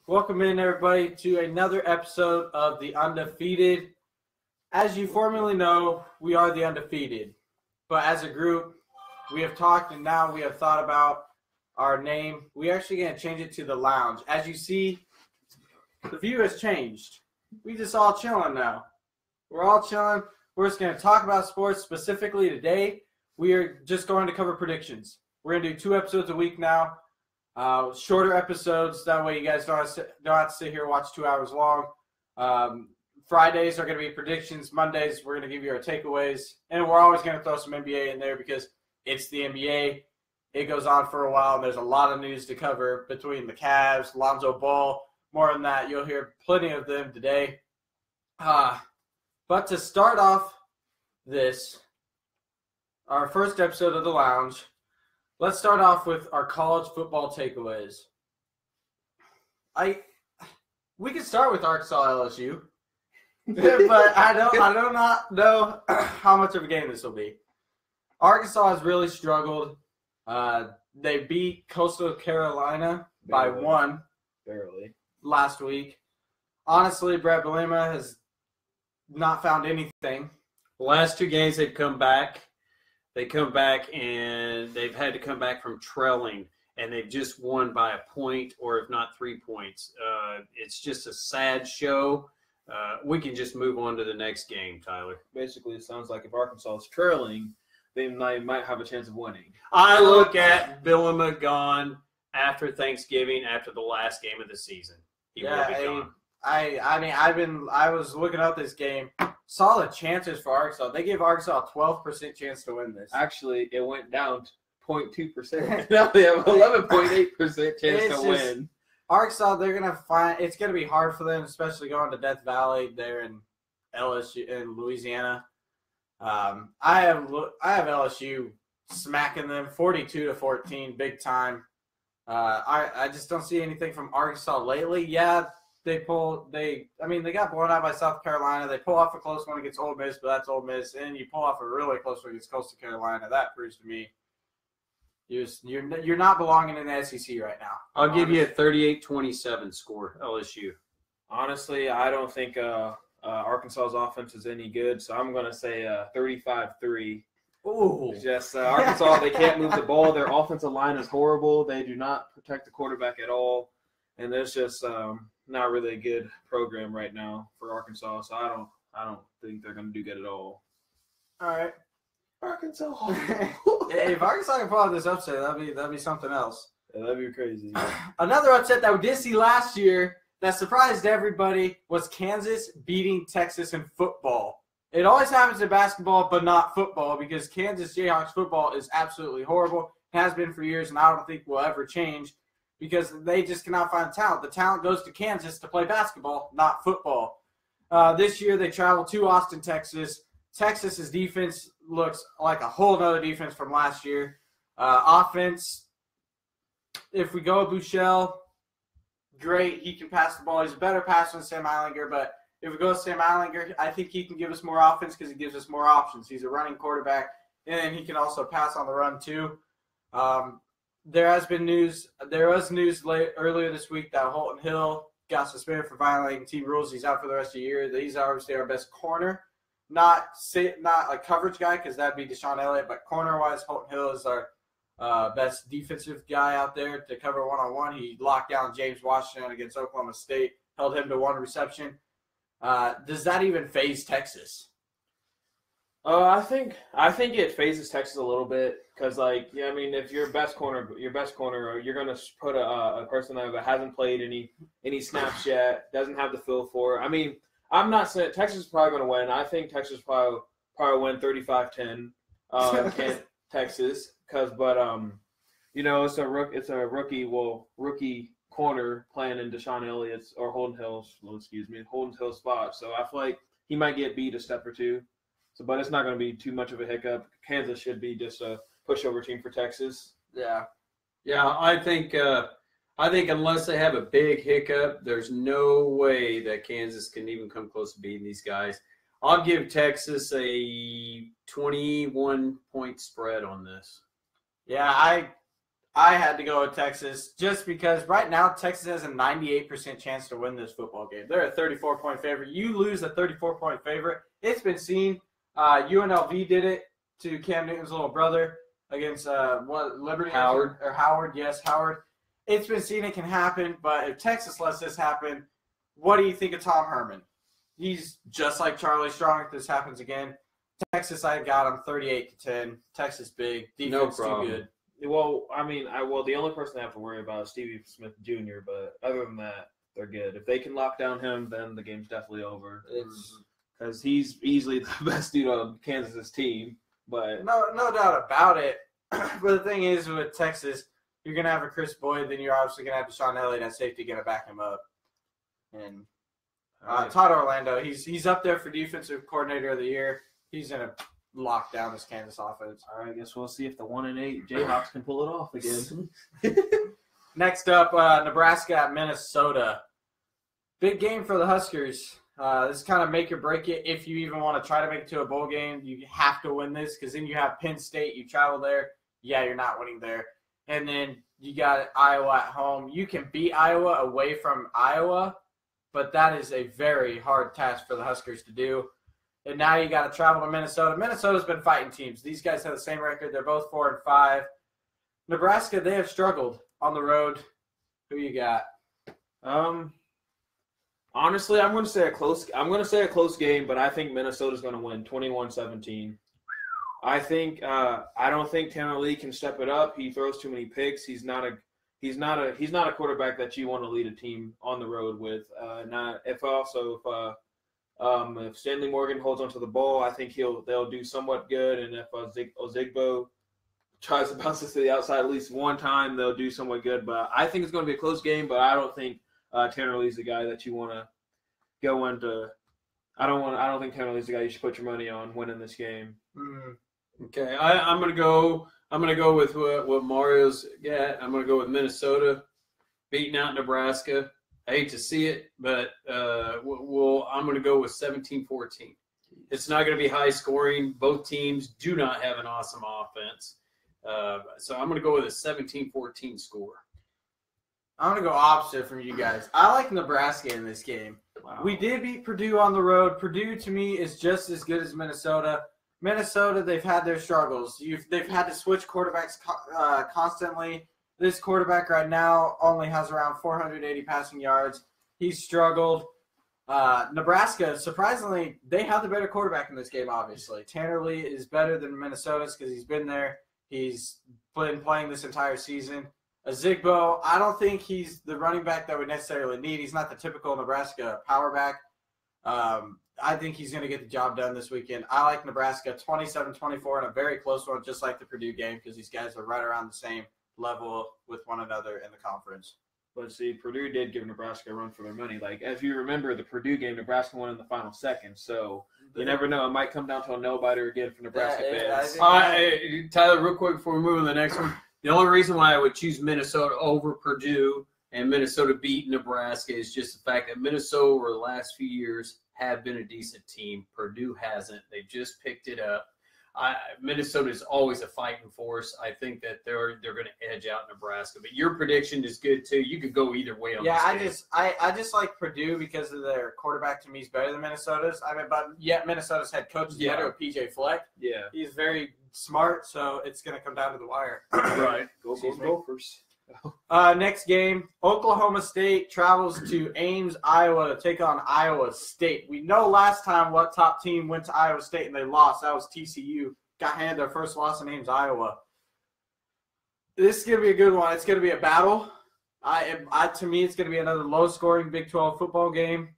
Welcome in, everybody, to another episode of The Undefeated. As you formerly know, we are The Undefeated. But as a group, we have talked and now we have thought about our name. We're actually going to change it to The Lounge. As you see, the view has changed. We just all chilling now. We're all chilling. We're just going to talk about sports. Specifically today, we are just going to cover predictions. We're going to do 2 episodes a week now. Shorter episodes, that way you guys don't have to sit here and watch 2 hours long. Fridays are going to be predictions. Mondays, we're going to give you our takeaways. And we're always going to throw some NBA in there because it's the NBA. It goes on for a while, and there's a lot of news to cover between the Cavs, Lonzo Ball. More than that, you'll hear plenty of them today. But to start off our first episode of The Lounge, let's start off with our college football takeaways. We can start with Arkansas LSU, but I do not know how much of a game this will be. Arkansas has really struggled. They beat Coastal Carolina by 1 last week. Honestly, Brett Bielema has not found anything. The last 2 games they've come back. They come back and they've had to come back from trailing, and they've just won by a point or if not 3 points. It's just a sad show. We can just move on to the next game, Tyler. Basically, it sounds like if Arkansas is trailing, they might have a chance of winning. I look at Bielema gone after Thanksgiving, after the last game of the season. He will be gone. I was looking up this game. Solid chances for Arkansas. They gave Arkansas a 12% chance to win this. Actually, it went down to 0.2%. Now they have 11.8% chance to win. Arkansas, they're gonna find it's gonna be hard for them, especially going to Death Valley there in LSU in Louisiana. I have LSU smacking them 42-14, big time. I just don't see anything from Arkansas lately. Yeah. They got blown out by South Carolina. They pull off a close one against Ole Miss, but that's Ole Miss. And you pull off a really close one against Coastal Carolina. That proves to me you're not belonging in the SEC right now. I'll give you a 38-27 score, LSU. Honestly, I don't think Arkansas's offense is any good, so I'm going to say 35-3. Ooh. Just Arkansas, they can't move the ball. Their offensive line is horrible. They do not protect the quarterback at all. And there's just not really a good program right now for Arkansas, so I don't think they're going to do good at all. All right, Arkansas. If Arkansas can pull out this upset, that'd be something else. Yeah, that'd be crazy. Another upset that we did see last year that surprised everybody was Kansas beating Texas in football. It always happens in basketball, but not football, because Kansas Jayhawks football is absolutely horrible. It has been for years, and I don't think will ever change. Because they just cannot find talent. The talent goes to Kansas to play basketball, not football. This year they travel to Austin, Texas. Texas's defense looks like a whole other defense from last year. Offense, if we go Bouchel, great. He can pass the ball. He's a better passer than Sam Ehlinger. But if we go Sam Ehlinger, I think he can give us more offense because he gives us more options. He's a running quarterback, and he can also pass on the run too. There was news earlier this week that Holton Hill got suspended for violating team rules. He's out for the rest of the year. He's obviously our best corner, not a coverage guy because that'd be Deshaun Elliott, but corner-wise, Holton Hill is our best defensive guy out there to cover one-on-one. He locked down James Washington against Oklahoma State, held him to 1 reception. Does that even faze Texas? I think it phases Texas a little bit because, if your best corner, you're going to put a person that hasn't played any snaps yet, doesn't have the feel for it. I'm not saying Texas is probably going to win. I think Texas probably win 35-10. Texas, it's a rookie corner playing in Deshaun Elliott's or Holton Hill's spot. So I feel like he might get beat a step or two. But it's not going to be too much of a hiccup. Kansas should be just a pushover team for Texas. Yeah. I think unless they have a big hiccup, there's no way that Kansas can even come close to beating these guys. I'll give Texas a 21-point spread on this. Yeah, I had to go with Texas just because right now Texas has a 98% chance to win this football game. They're a 34-point favorite. You lose a 34-point favorite. It's been seen. UNLV did it to Cam Newton's little brother against Liberty? Howard. Or Howard, yes, Howard. It's been seen it can happen, but if Texas lets this happen, what do you think of Tom Herman? He's just like Charlie Strong if this happens again. Texas, I got him 38-10. Texas big. Defense too good. Well, I mean, the only person I have to worry about is Stevie Smith Jr., but other than that, they're good. If they can lock down him, then the game's definitely over. Because he's easily the best dude on Kansas's team. But no doubt about it. But the thing is, with Texas, you're going to have a Chris Boyd, then you're obviously going to have Deshaun Elliott at safety going to back him up. And Todd Orlando, he's up there for Defensive Coordinator of the Year. He's going to lock down this Kansas offense. All right, I guess we'll see if the 1-8 Jayhawks can pull it off again. Next up, Nebraska at Minnesota. Big game for the Huskers. This is kind of make or break it. If you even want to try to make it to a bowl game, you have to win this because then you have Penn State. You travel there. Yeah, you're not winning there. And then you got Iowa at home. You can beat Iowa away from Iowa, but that is a very hard task for the Huskers to do. And now you got to travel to Minnesota. Minnesota's been fighting teams. These guys have the same record. They're both 4-5. Nebraska, they have struggled on the road. Who you got? Honestly, I'm going to say a close game, but I think Minnesota's going to win 21-17. I don't think Tanner Lee can step it up. He throws too many picks. He's not a quarterback that you want to lead a team on the road with. If Stanley Morgan holds onto the ball, I think they'll do somewhat good. And if Ozigbo tries to bounce this to the outside at least one time, they'll do somewhat good. But I think it's going to be a close game. But I don't think Tanner Lee's the guy that you want to go into. I don't think Tanner Lee's the guy you should put your money on winning this game. Okay, I'm gonna go with what Mario's got. I'm gonna go with Minnesota beating out Nebraska. I hate to see it, but I'm going to go with 17-14. It's not going to be high scoring. Both teams do not have an awesome offense. So I'm going to go with a 17-14 score. I'm going to go opposite from you guys. I like Nebraska in this game. Wow. We did beat Purdue on the road. Purdue, to me, is just as good as Minnesota. Minnesota, they've had their struggles. They've had to switch quarterbacks constantly. This quarterback right now only has around 480 passing yards. He's struggled. Nebraska, surprisingly, they have the better quarterback in this game, obviously. Tanner Lee is better than Minnesota's because he's been there. He's been playing this entire season. Ozigbo, I don't think he's the running back that we necessarily need. He's not the typical Nebraska power back. I think he's going to get the job done this weekend. I like Nebraska 27-24 in a very close one, just like the Purdue game, because these guys are right around the same level with one another in the conference. But see, Purdue did give Nebraska a run for their money. Like, if you remember the Purdue game, Nebraska won in the final second. So you never know. It might come down to a no-biter again for Nebraska fans. Tyler, real quick before we move on to the next one, the only reason why I would choose Minnesota over Purdue and Minnesota beat Nebraska is just the fact that Minnesota over the last few years have been a decent team. Purdue hasn't. They just picked it up. Minnesota is always a fighting force. I think that they're going to edge out Nebraska. But your prediction is good too. You could go either way on this. I just like Purdue because of their quarterback. To me, is better than Minnesota's. But yet Minnesota's head coach is better with PJ Fleck. Yeah, he's very smart. So it's going to come down to the wire. Right. Go Gophers. Next game, Oklahoma State travels to Ames, Iowa to take on Iowa State. We know last time what top team went to Iowa State and they lost. That was TCU. Got handed their first loss in Ames, Iowa. This is going to be a good one. It's going to be a battle. To me, it's going to be another low-scoring Big 12 football game.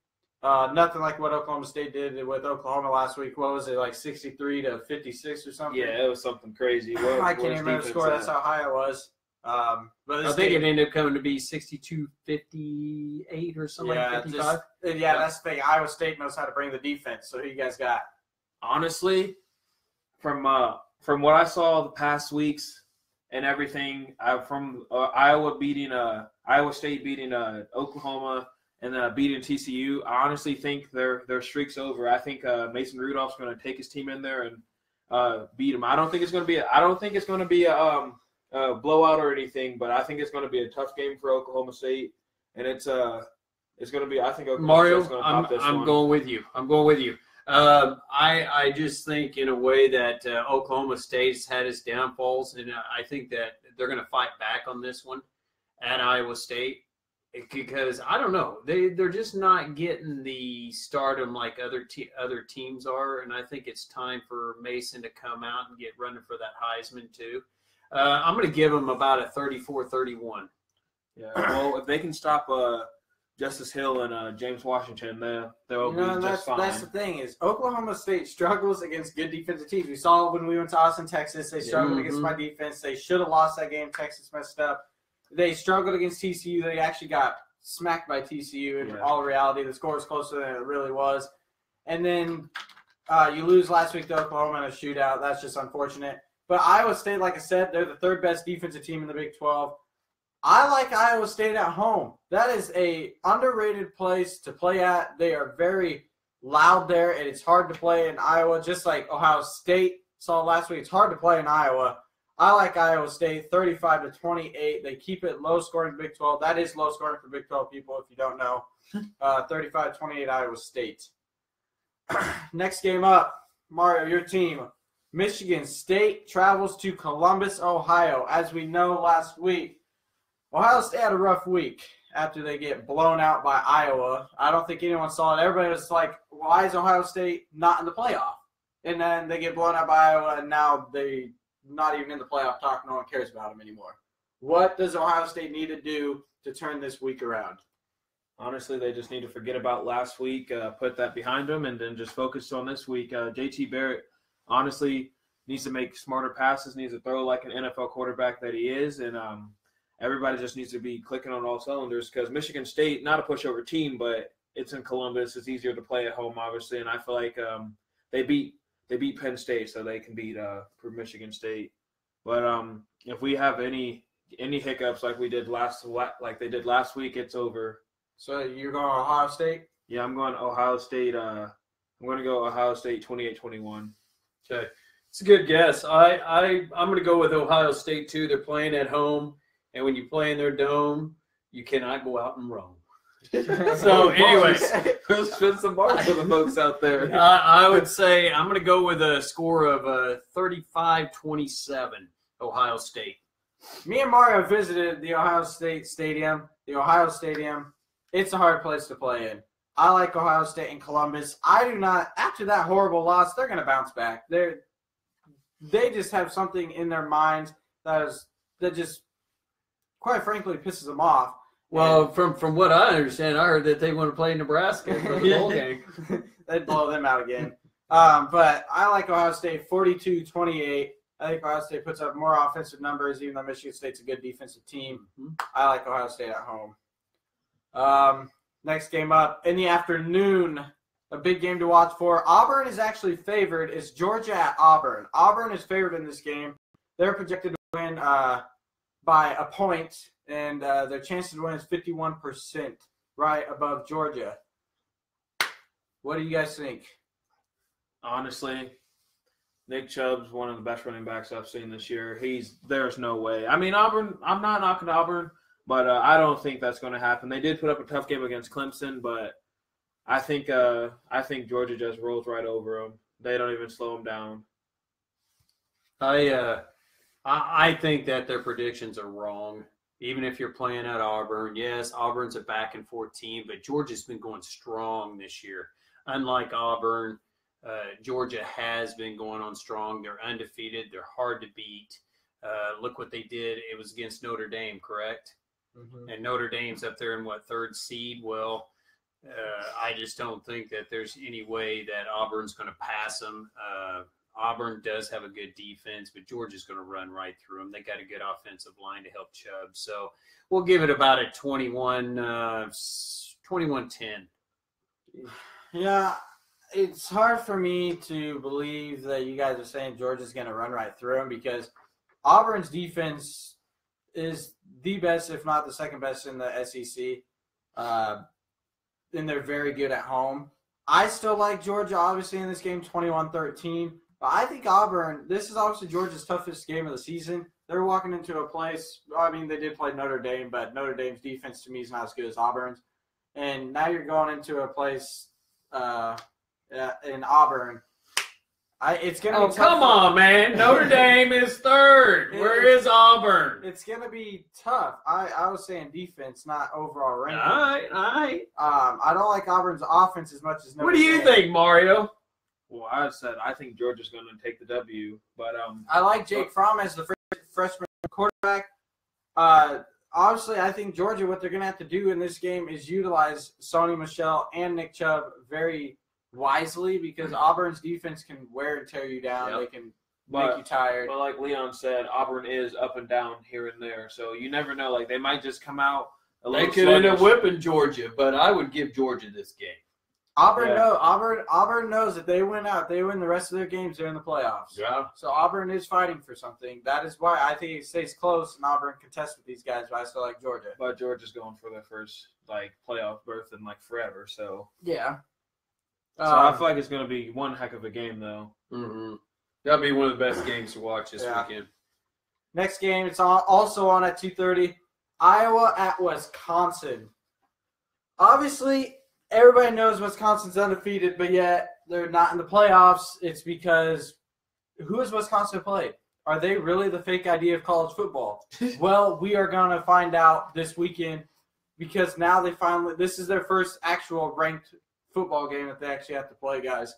Nothing like what Oklahoma State did with Oklahoma last week. What was it, like 63-56 or something? Yeah, it was something crazy. I can't even remember the score. That's how high it was. But I think it ended up coming to be 62-58 or something like 55. That's the thing. Iowa State knows how to bring the defense. So who you guys got? Honestly, from what I saw the past weeks and everything, from Iowa State beating Oklahoma and beating TCU, I honestly think their streak's over. I think Mason Rudolph's going to take his team in there and beat them. I don't think it's going to be a blowout or anything, but I think it's going to be a tough game for Oklahoma State, and it's going to be. I think Oklahoma State's going to pop this one. I'm going with you. I just think in a way that Oklahoma State's had its downfalls, and I think that they're going to fight back on this one at Iowa State because I don't know, they're just not getting the stardom like other teams are, and I think it's time for Mason to come out and get running for that Heisman too. I'm going to give them about a 34-31. Yeah, well, if they can stop Justice Hill and James Washington, they'll be just fine. That's the thing is Oklahoma State struggles against good defensive teams. We saw when we went to Austin, Texas, they struggled against my defense. They should have lost that game. Texas messed up. They struggled against TCU. They actually got smacked by TCU in all reality. The score was closer than it really was. And then you lose last week to Oklahoma in a shootout. That's just unfortunate. But Iowa State, like I said, they're the third best defensive team in the Big 12. I like Iowa State at home. That is a underrated place to play at. They are very loud there, and it's hard to play in Iowa, just like Ohio State saw last week. It's hard to play in Iowa. I like Iowa State 35-28. They keep it low scoring Big 12. That is low scoring for Big 12 people, if you don't know. 35-28 Iowa State. Next game up, Mario, your team. Michigan State travels to Columbus, Ohio. As we know last week, Ohio State had a rough week after they get blown out by Iowa. I don't think anyone saw it. Everybody was like, why is Ohio State not in the playoff? And then they get blown out by Iowa, and now they're not even in the playoff talk. No one cares about them anymore. What does Ohio State need to do to turn this week around? Honestly, they just need to forget about last week, put that behind them, and then just focus on this week. JT Barrett, honestly, needs to make smarter passes, needs to throw like an NFL quarterback that he is, and everybody just needs to be clicking on all cylinders because Michigan State, not a pushover team, but it's in Columbus. It's easier to play at home, obviously, and I feel like they beat Penn State, so they can beat Michigan State. But if we have any hiccups like they did last week, it's over. So you're going Ohio State? Yeah, I'm going Ohio State. I'm going to go Ohio State 28-21. Okay, it's a good guess. I'm going to go with Ohio State too. They're playing at home. And when you play in their dome, you cannot go out and roam. So, anyways, let's spin some bars for the folks out there. I would say I'm going to go with a score of 35-27, Ohio State. Me and Mario visited the Ohio State Stadium. The Ohio Stadium, it's a hard place to play in. I like Ohio State and Columbus. I do not. After that horrible loss, they're going to bounce back. They just have something in their minds that just, quite frankly, pisses them off. Well, from what I understand, I heard that they want to play Nebraska for the bowl game. They'd blow them out again. But I like Ohio State 42-28. I think Ohio State puts up more offensive numbers, even though Michigan State's a good defensive team. I like Ohio State at home. Next game up in the afternoon, a big game to watch for. Auburn is actually favored. It's Georgia at Auburn. Auburn is favored in this game. They're projected to win by a point, and their chances to win is 51%, right above Georgia. What do you guys think? Honestly, Nick Chubb's one of the best running backs I've seen this year. There's no way. I mean, Auburn, I'm not knocking Auburn, but I don't think that's going to happen. They did put up a tough game against Clemson, but I think Georgia just rolls right over them. They don't even slow them down. I think that their predictions are wrong. Even if you're playing at Auburn, yes, Auburn's a back-and-forth team, but Georgia's been going strong this year. Unlike Auburn, Georgia has been going on strong. They're undefeated. They're hard to beat. Look what they did. It was against Notre Dame, correct? Mm-hmm. And Notre Dame's up there in, third seed? Well, I just don't think that there's any way that Auburn's going to pass them. Auburn does have a good defense, but Georgia's going to run right through them. They got a good offensive line to help Chubb. So we'll give it about a 21-10. Yeah, it's hard for me to believe that you guys are saying Georgia's going to run right through them because Auburn's defense is the best, if not the second best in the SEC. And they're very good at home. I still like Georgia, obviously, in this game, 21-13. But I think Auburn, this is obviously Georgia's toughest game of the season. They're walking into a place. I mean, they did play Notre Dame, but Notre Dame's defense to me is not as good as Auburn's. And now you're going into a place in Auburn. It's gonna be tough. Come on, man! Notre Dame is third. Where is Auburn? It's gonna be tough. I was saying defense, not overall ranking. All right. I don't like Auburn's offense as much as Notre What do you Dame. think, Mario? Well, I think Georgia's going to take the W, but I like Jake Fromm as the freshman quarterback. Obviously, I think Georgia, what they're going to have to do in this game is utilize Sony Michel and Nick Chubb very wisely because Auburn's defense can wear and tear you down. Yep. They can make you tired. But like Leon said, Auburn is up and down here and there, so you never know. Like they might just come out a They little could end up sluggish. whipping Georgia, but I would give Georgia this game. Auburn Yeah. Auburn knows that they win out. They win the rest of their games. They're in the playoffs. Yeah. So Auburn is fighting for something. That is why I think it stays close and Auburn contests with these guys. But I still like Georgia. But Georgia's going for their first playoff berth in forever. So, Yeah. I feel like it's going to be one heck of a game though. Mm-hmm. That'll be one of the best games to watch this Yeah. weekend. Next game, it's also on at 2:30. Iowa at Wisconsin. Obviously, everybody knows Wisconsin's undefeated, but yet they're not in the playoffs. It's because who has Wisconsin played? Are they really the fake idea of college football? Well, we are going to find out this weekend because now this is their first actual ranked football game that they actually have to play, guys.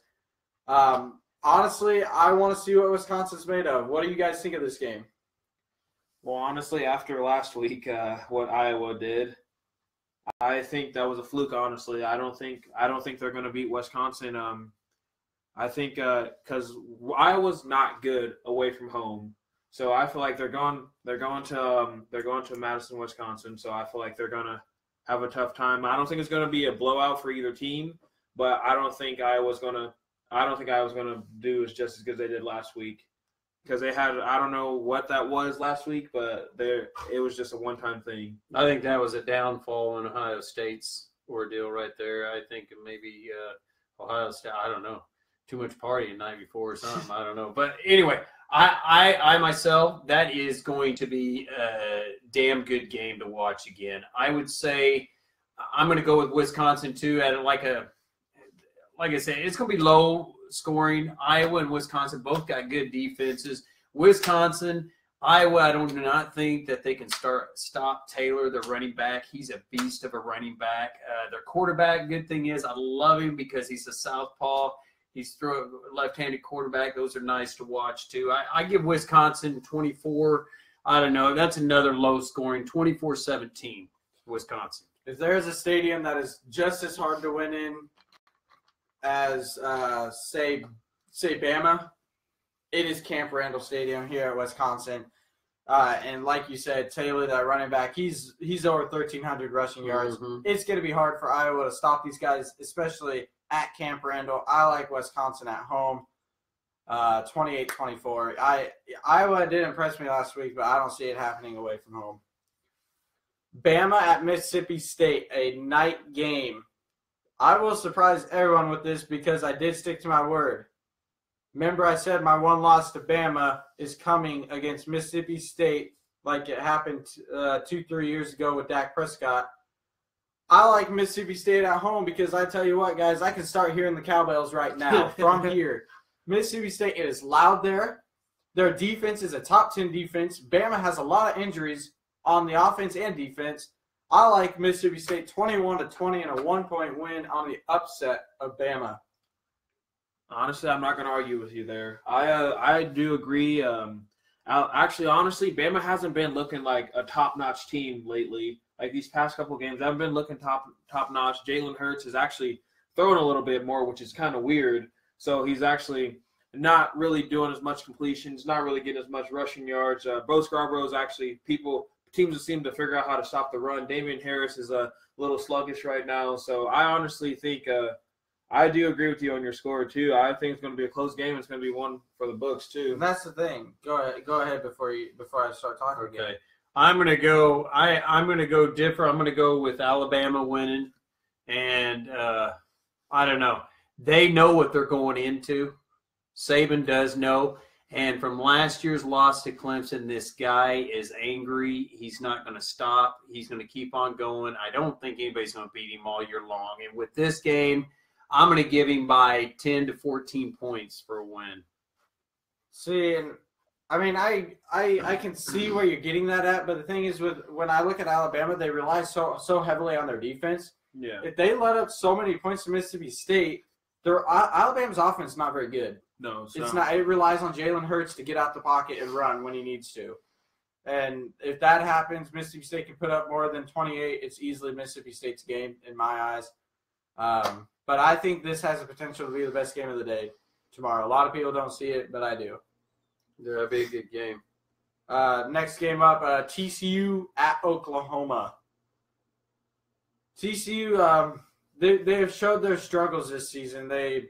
Honestly, I want to see what Wisconsin's made of. What do you guys think of this game? Well, honestly, after last week, what Iowa did, I think that was a fluke. Honestly, I don't think they're going to beat Wisconsin. I think because Iowa's not good away from home, so I feel like they're going to Madison, Wisconsin. So I feel like they're going to have a tough time. I don't think it's going to be a blowout for either team, but I don't think Iowa's going to do just as good as they did last week. Because they had, I don't know what that was last week, but it was just a one-time thing. I think that was a downfall in Ohio State's ordeal right there. I think maybe Ohio State, I don't know, too much partying the night before or something. I don't know. But anyway, I myself, that is going to be a damn good game to watch again. I would say I'm going to go with Wisconsin too at like I said, it's going to be low scoring. Iowa and Wisconsin both got good defenses. Wisconsin, Iowa, I do not think that they can stop Taylor, the running back. He's a beast of a running back. Their quarterback, good thing is I love him because he's a southpaw. He's a left-handed quarterback. Those are nice to watch too. I give Wisconsin 24. I don't know. That's another low scoring, 24-17, Wisconsin. If there's a stadium that is just as hard to win in as say Bama, it is Camp Randall Stadium here at Wisconsin. And like you said, Taylor, that running back, he's over 1,300 rushing yards. Mm-hmm. It's going to be hard for Iowa to stop these guys, especially at Camp Randall. I like Wisconsin at home, 28-24. Iowa did impress me last week, but I don't see it happening away from home. Bama at Mississippi State, a night game. I will surprise everyone with this because I did stick to my word. Remember I said my one loss to Bama is coming against Mississippi State like it happened 2-3 years ago with Dak Prescott. I like Mississippi State at home because I tell you what, guys, I can start hearing the cowbells right now from here. Mississippi State, it is loud there. Their defense is a top 10 defense. Bama has a lot of injuries on the offense and defense. I like Mississippi State 21-20 and a 1-point win on the upset of Bama. Honestly, I'm not going to argue with you there. I do agree. Actually, honestly, Bama hasn't been looking like a top-notch team lately. Like these past couple games, I haven't been looking top-notch. Jalen Hurts is actually throwing a little bit more, which is kind of weird. So he's actually not really doing as much completions, not really getting as much rushing yards. Bo Scarborough's actually teams seem to figure out how to stop the run. Damian Harris is a little sluggish right now. So I honestly think I do agree with you on your score too. I think it's going to be a close game. It's going to be one for the books too. And that's the thing. Go ahead before I start talking Okay. again. I'm gonna go. I'm gonna go different. I'm gonna go with Alabama winning, and I don't know. They know what they're going into. Saban does know, And from last year's loss to Clemson, this guy is angry. He's not going to stop. He's going to keep on going. I don't think anybody's going to beat him all year long. And with this game, I'm going to give him by 10 to 14 points for a win. See, and I mean, I can see where you're getting that at, but the thing is, when I look at Alabama, they rely so heavily on their defense. Yeah. If they let up so many points to Mississippi State, Alabama's offense is not very good. No, it's not. It relies on Jalen Hurts to get out the pocket and run when he needs to. And if that happens, Mississippi State can put up more than 28. It's easily Mississippi State's game in my eyes. But I think this has the potential to be the best game of the day tomorrow. A lot of people don't see it, but I do. Yeah, it'll be a good game. Next game up, TCU at Oklahoma. TCU, they have showed their struggles this season. They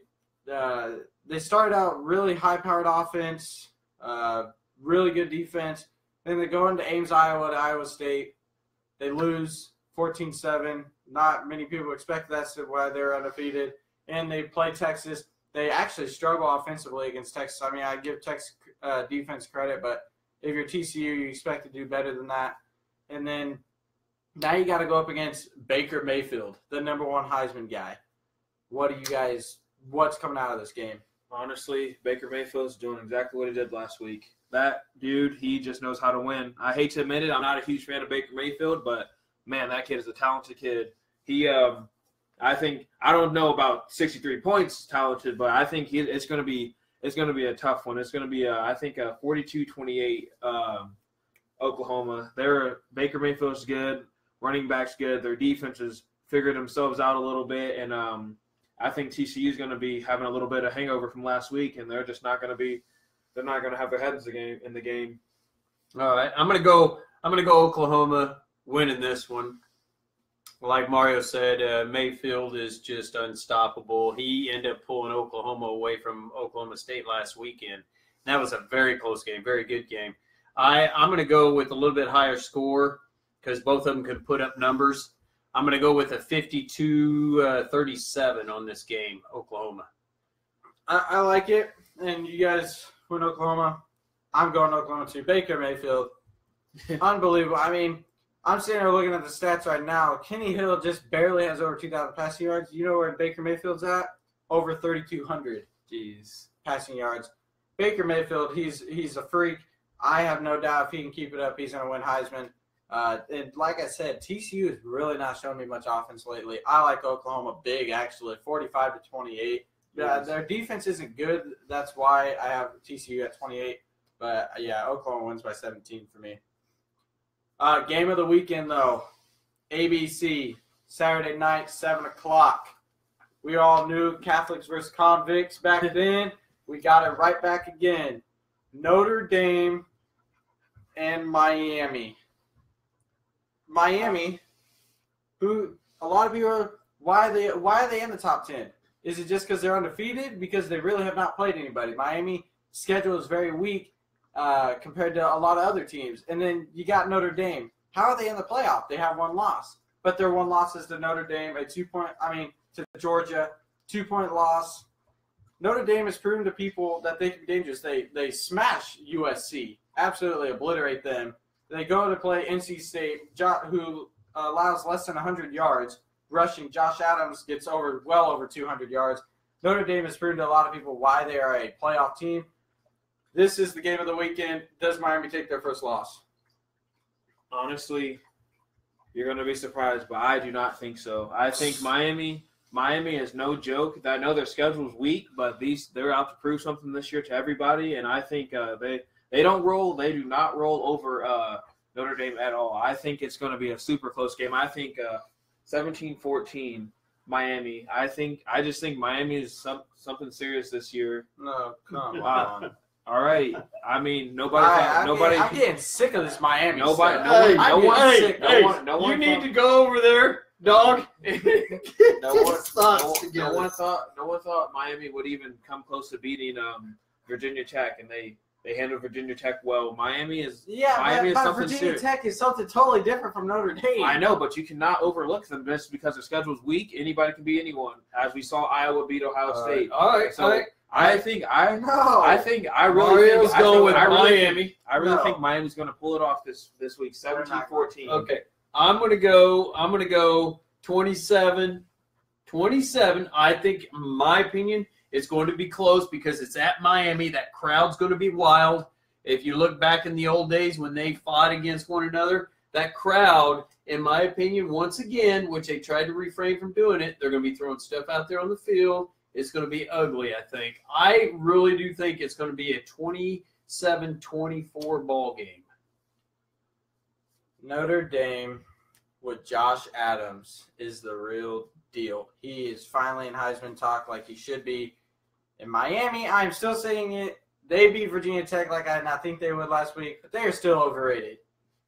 started out really high-powered offense, really good defense. Then they go into Ames, Iowa to Iowa State. They lose 14-7. Not many people expect that's why they're undefeated. And they play Texas. They actually struggle offensively against Texas. I mean, I give Texas defense credit, but if you're TCU, you expect to do better than that. And then now you got to go up against Baker Mayfield, the number one Heisman guy. What's coming out of this game? Honestly, Baker Mayfield's doing exactly what he did last week. That dude, he just knows how to win. I hate to admit it, I'm not a huge fan of Baker Mayfield, but man, that kid is a talented kid. He, I don't know about 63 points talented, but I think it's going to be a tough one. It's going to be I think a 42-28 Oklahoma. Baker Mayfield's good, running back's good. Their defense has figured themselves out a little bit, and I think TCU is going to be having a little bit of hangover from last week, and they're just not going to be. They're not going to have their heads in the game. All right, I'm going to go Oklahoma winning this one. Like Mario said, Mayfield is just unstoppable. He ended up pulling Oklahoma away from Oklahoma State last weekend. That was a very close game, very good game. I'm going to go with a little bit higher score because both of them could put up numbers. I'm going to go with a 52-37 on this game, Oklahoma. I like it, and you guys win Oklahoma. I'm going Oklahoma too. Baker Mayfield, unbelievable. I mean, I'm sitting there looking at the stats right now. Kenny Hill just barely has over 2,000 passing yards. You know where Baker Mayfield's at? Over 3,200. Jeez. Passing yards. Baker Mayfield, he's a freak. I have no doubt if he can keep it up, he's going to win Heisman. And like I said, TCU has really not shown me much offense lately. I like Oklahoma big, actually, 45-28. Yes. Their defense isn't good. That's why I have TCU at 28. But, yeah, Oklahoma wins by 17 for me. Game of the weekend, though. ABC, Saturday night, 7 o'clock. We all knew Catholics versus convicts back then. We got it right back again. Notre Dame and Miami. Miami, who a lot of people are, why are they in the top 10? Is it just because they're undefeated? Because they really have not played anybody. Miami schedule is very weak compared to a lot of other teams. And then you got Notre Dame. How are they in the playoff? They have one loss. But their one loss is to Notre Dame, to Georgia, 2-point loss. Notre Dame has proven to people that they can be dangerous. They smash USC, absolutely obliterate them. They go to play NC State, who allows less than 100 yards rushing. Josh Adams gets well over 200 yards. Notre Dame has proven to a lot of people why they are a playoff team. This is the game of the weekend. Does Miami take their first loss? Honestly, you're going to be surprised, but I do not think so. I think Miami is no joke. I know their schedule is weak, but they're out to prove something this year to everybody, and I think they don't roll. They do not roll over Notre Dame at all. I think it's going to be a super close game. I think 17-14 Miami. I just think Miami is something serious this year. No, come Wow. on. All right. I mean, nobody. I'm getting sick of this Miami No stuff. one need to go over there, dog. No one thought Miami would even come close to beating Virginia Tech, and they handled Virginia Tech well. Miami is but something Virginia serious. Tech is something totally different from Notre Dame. I know, but you cannot overlook them just because their schedule's weak. Anybody can beat anyone, as we saw Iowa beat Ohio State. All right. I really Mario's going with Miami. I really No. think Miami's going to pull it off this week, 17-14. Okay. I'm gonna go 27. 27. I think, in my opinion, it's going to be close because it's at Miami. That crowd's going to be wild. If you look back in the old days when they fought against one another, that crowd, in my opinion, once again, which they tried to refrain from doing it, they're going to be throwing stuff out there on the field. It's going to be ugly, I think. I really do think it's going to be a 27-24 ball game. Notre Dame with Josh Adams is the real deal. He is finally in Heisman talk like he should be. In Miami, I'm still saying it. They beat Virginia Tech like I did not think they would last week, but they are still overrated.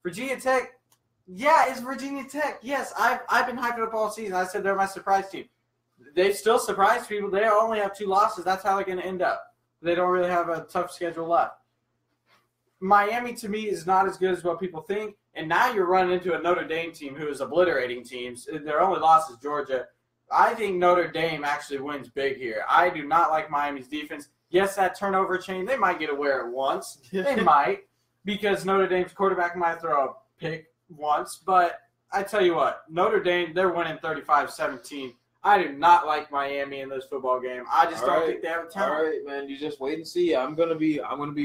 Virginia Tech, yeah, it's Virginia Tech. Yes, I've been hyped up all season. I said they're my surprise team. They still surprise people. They only have 2 losses. That's how they're going to end up. They don't really have a tough schedule left. Miami, to me, is not as good as what people think. And now you're running into a Notre Dame team who is obliterating teams. Their only loss is Georgia. I think Notre Dame actually wins big here. I do not like Miami's defense. Yes, that turnover chain, they might get aware at once. They might, because Notre Dame's quarterback might throw a pick once. But I tell you what, Notre Dame, they're winning 35-17. I do not like Miami in this football game. I just don't think they have a talent. All right, man. You just wait and see. I'm gonna be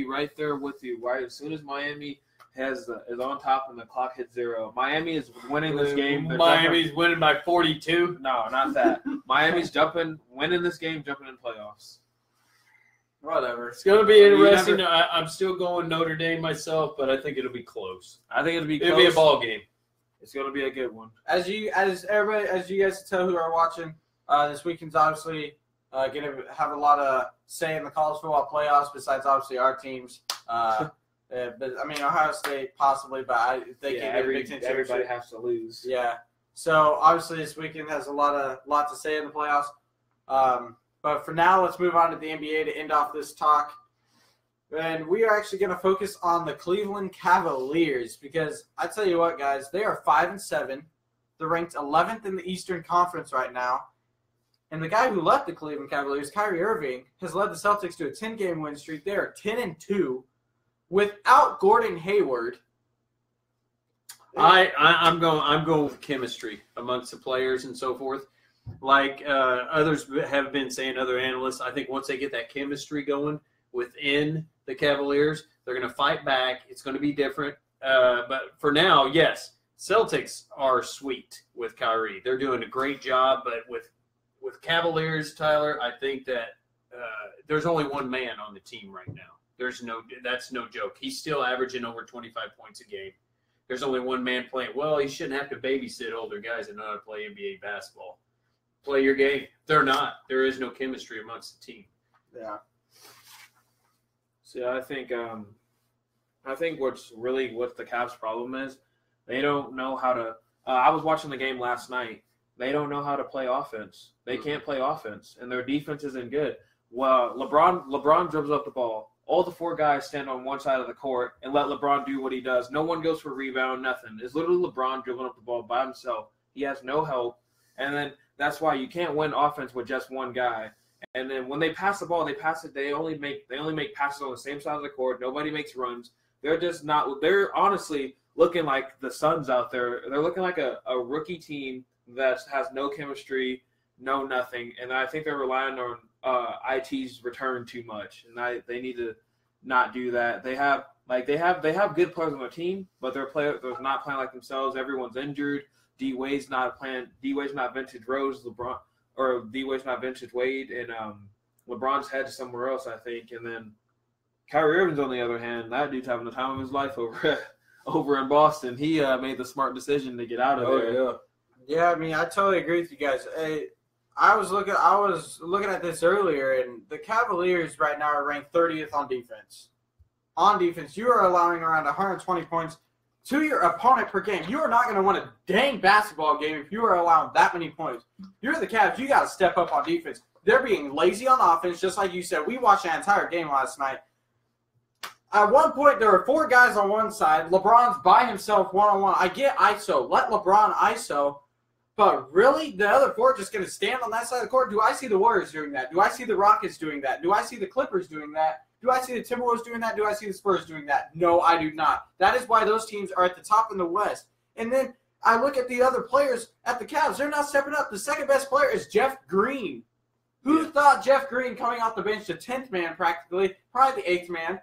right there with you. Right as soon as Miami is on top and the clock hits 0, Miami is winning this game. Miami's winning by 42. No, not that. Miami's winning this game, jumping in playoffs. Whatever. It's going to be interesting. I'm still going Notre Dame myself, but I think it'll be close. I think it'll be close. It'll be a ball game. It's going to be a good one. As you guys tell who are watching, this weekend's obviously going to have a lot of say in the college football playoffs. Besides, obviously, our teams. But I mean, Ohio State possibly, but they can't get a Big Ten championship. Everybody has to lose. Yeah. So obviously, this weekend has a lot to say in the playoffs. But for now, let's move on to the NBA to end off this talk. And we are actually going to focus on the Cleveland Cavaliers because I tell you what, guys, they are 5-7. They're ranked 11th in the Eastern Conference right now. And the guy who left the Cleveland Cavaliers, Kyrie Irving, has led the Celtics to a 10-game win streak. They are 10-2 without Gordon Hayward. I'm going with chemistry amongst the players and so forth. Like others have been saying, other analysts, I think once they get that chemistry going within the Cavaliers, they're going to fight back. It's going to be different. But for now, yes, Celtics are sweet with Kyrie. They're doing a great job. But with Cavaliers, Tyler, I think that there's only one man on the team right now. That's no joke. He's still averaging over 25 points a game. There's only one man playing. Well, he shouldn't have to babysit older guys and know how to play NBA basketball. Play your game. They're not. There is no chemistry amongst the team. Yeah. See, I think what's the Cavs' problem is they don't know how to. I was watching the game last night. They don't know how to play offense. They can't play offense, and their defense isn't good. Well, LeBron dribbles up the ball. All the 4 guys stand on one side of the court and let LeBron do what he does. No one goes for a rebound, nothing. It's literally LeBron dribbling up the ball by himself. He has no help, and then that's why you can't win offense with just one guy. And then when they pass the ball, they only make passes on the same side of the court. Nobody makes runs. They're just not. They're honestly looking like the Suns out there. They're looking like a rookie team that has no chemistry, no nothing. And I think they're relying on IT's return too much. And they need to not do that. They have good players on their team, but they're not playing like themselves. Everyone's injured. D-Wade's not playing. D-Wade's not vintage Rose. D-Wade's not vintage Wade, and LeBron's head somewhere else, I think. And then Kyrie Irving's on the other hand, that dude's having the time of his life over in Boston. He made the smart decision to get out of there. Yeah, I mean, I totally agree with you guys. I was looking at this earlier, and the Cavaliers right now are ranked 30th on defense. On defense, you are allowing around 120 points to your opponent per game. You are not going to win a dang basketball game if you are allowing that many points. You're the Cavs. You got to step up on defense. They're being lazy on offense, just like you said. We watched that entire game last night. At one point, there were 4 guys on one side. LeBron's by himself one-on-one. I get ISO. Let LeBron ISO. But really, the other four are just going to stand on that side of the court? Do I see the Warriors doing that? Do I see the Rockets doing that? Do I see the Clippers doing that? Do I see the Timberwolves doing that? Do I see the Spurs doing that? No, I do not. That is why those teams are at the top in the West. And then I look at the other players at the Cavs. They're not stepping up. The second best player is Jeff Green. Who thought Jeff Green, coming off the bench, the 10th man practically, probably the 8th man,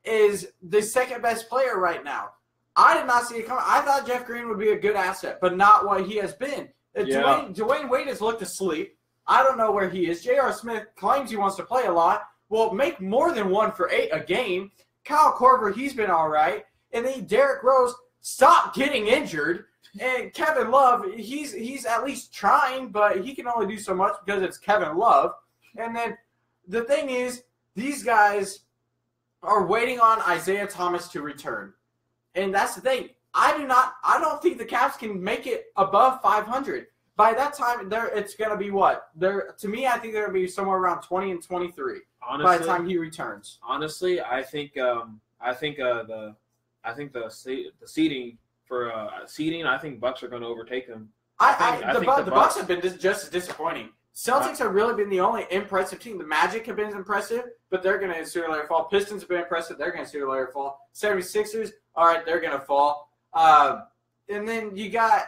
is the second best player right now? I did not see it coming. I thought Jeff Green would be a good asset, but not what he has been. Dwayne Wade has looked asleep. I don't know where he is. J.R. Smith claims he wants to play a lot. Well, make more than 1 for 8 a game. Kyle Korver, he's been all right. And then Derrick Rose, stop getting injured. And Kevin Love, he's at least trying, but he can only do so much because it's Kevin Love. And then the thing is, these guys are waiting on Isaiah Thomas to return. And that's the thing. I don't think the Cavs can make it above 500. By that time, it's going to be what? To me, I think they're going to be somewhere around 20 and 23 by the time he returns. Honestly, I think the seeding for seeding, I think Bucks are going to overtake them. The Bucks have been just as disappointing. Celtics have really been the only impressive team. The Magic have been impressive, but they're going to sooner or later fall. Pistons have been impressive. They're going to sooner or later fall. 76ers, all right, they're going to fall. And then you got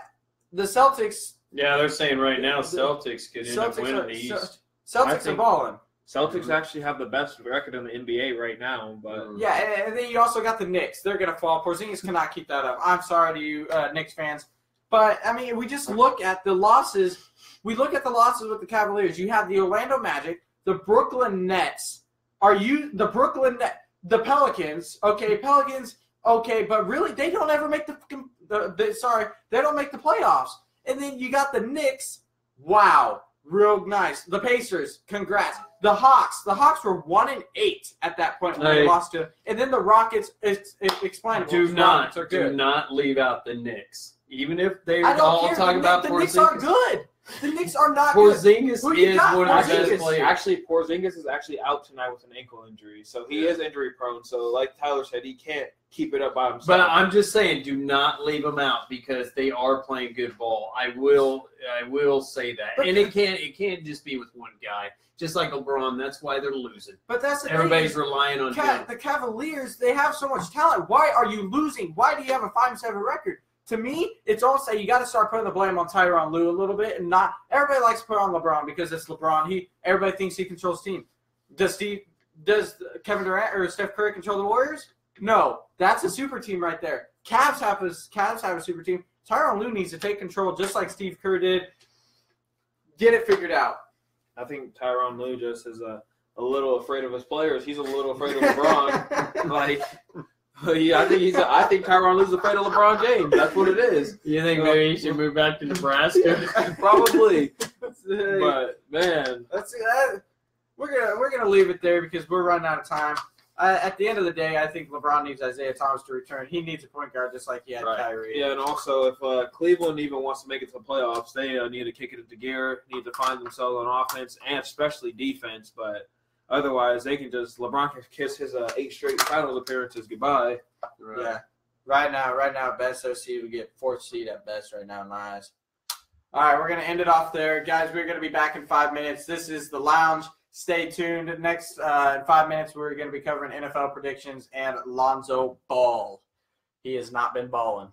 the Celtics. Yeah, they're saying right now Celtics could end up winning the East. Celtics are balling. Celtics actually have the best record in the NBA right now. But yeah, and then you also got the Knicks. They're going to fall. Porzingis cannot keep that up. I'm sorry to you Knicks fans. But, I mean, we just look at the losses. We look at the losses with the Cavaliers. You have the Orlando Magic, the Brooklyn Nets. The Pelicans? Okay, Pelicans, okay, but really they don't ever make they don't make the playoffs. And then you got the Knicks. Wow, real nice. The Pacers, congrats. The Hawks were 1-8 at that point when they lost to. And then the Rockets, it's explainable. Do not leave out the Knicks. Even if they're all talking about Porzingis. The Knicks are good. The Knicks are not Porzingis good. is one of the best players. Actually, Porzingis is actually out tonight with an ankle injury, so he is injury prone. So, like Tyler said, he can't keep it up by himself. But I'm just saying, do not leave them out because they are playing good ball. I will say that, and it can't just be with one guy. Just like LeBron, that's why they're losing. But that's the everybody's thing. Relying on him. The Cavaliers, they have so much talent. Why are you losing? Why do you have a 5-7 record? To me, it's almost like you got to start putting the blame on Tyronn Lue a little bit, and not everybody likes to put on LeBron because it's LeBron. Everybody thinks he controls the team. Does Kevin Durant or Steph Curry control the Warriors? No, that's a super team right there. Cavs have a super team. Tyronn Lue needs to take control just like Steve Kerr did. Get it figured out. I think Tyronn Lue just is a little afraid of his players. He's a little afraid of LeBron. I think Tyronn Lue's afraid of LeBron James. That's what it is. You think maybe he should move back to Nebraska? Probably. But man, we're gonna leave it there because we're running out of time. At the end of the day, I think LeBron needs Isaiah Thomas to return. He needs a point guard just like he had Kyrie. Yeah, and also if Cleveland even wants to make it to the playoffs, they need to kick it into gear, need to find themselves on offense and especially defense. But otherwise, they can LeBron can kiss his 8 straight finals appearances goodbye. Right. Yeah, right now, best OC we get 4th seed at best right now in my eyes. All right, we're gonna end it off there, guys. We're gonna be back in 5 minutes. This is the Lounge. Stay tuned. Next, in 5 minutes, we're going to be covering NFL predictions and Lonzo Ball. He has not been balling.